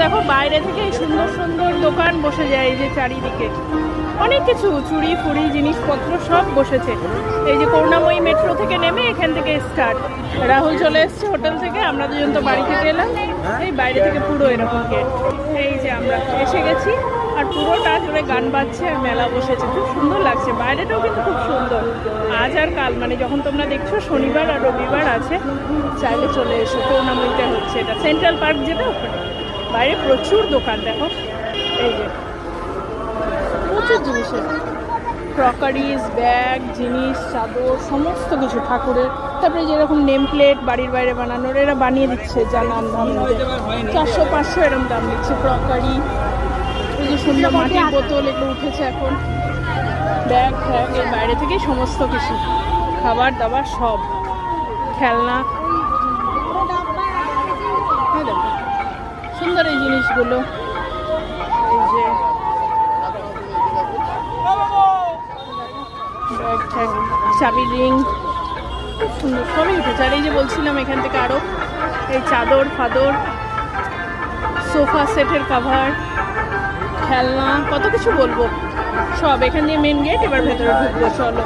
দেখো বাইরে থেকে সুন্দর সুন্দর দোকান বসে যায়, এই যে চারিদিকে অনেক কিছু চুড়ি ফুড়ি জিনিসপত্র সব বসেছে। এই যে করুণাময়ী মেট্রো থেকে নেমে এখান থেকে স্টার্ট। রাহুল চলে এসছে হোটেল থেকে, আমরা দুজন তো বাড়ি থেকে এলাম। এই বাইরে থেকে পুরো এরকম গেট। এই যে আমরা এসে গেছি, আর পুরোটা জুড়ে গান বাজছে আর মেলা বসেছে, খুব সুন্দর লাগছে। বাইরেটাও কিন্তু খুব সুন্দর। আজ আর কাল মানে যখন তোমরা দেখছো শনিবার আর রবিবার আছে, চাইলে চলে এসো। করুণাময়ীতে হচ্ছে এটা, সেন্ট্রাল পার্ক যেটা ওখানে। বাইরে প্রচুর দোকান দেখো, এই যে প্রচুর জিনিসের ক্রকারিজ, ব্যাগ, জিনিস, চাদর, সমস্ত কিছু ঠাকুরের। তারপরে যেরকম নেম প্লেট বাড়ির বাইরে বানানোর, এরা বানিয়ে দিচ্ছে জানান দাম 400-500 এরকম দাম দিচ্ছে। ক্রকারি, এই যে সুন্দর মাটির বোতল, এগুলো উঠেছে এখন। ব্যাগ ফ্যাগ, এর বাইরে থেকে সমস্ত কিছু, খাবার দাবার সব, খেলনা। সুন্দর এই জিনিসগুলো, এই যে ব্যাগ ট্যাগ, চাবির রিং, খুব সুন্দর সবই উঠেছে। আর এই যে বলছিলাম এখান থেকে আরও এই চাদর ফাদর, সোফা সেটের কাভার, খেলনা, কত কিছু বলবো সব। এখান দিয়ে মেন গেট, এবার ভেতরে ঢুকবো, চলো।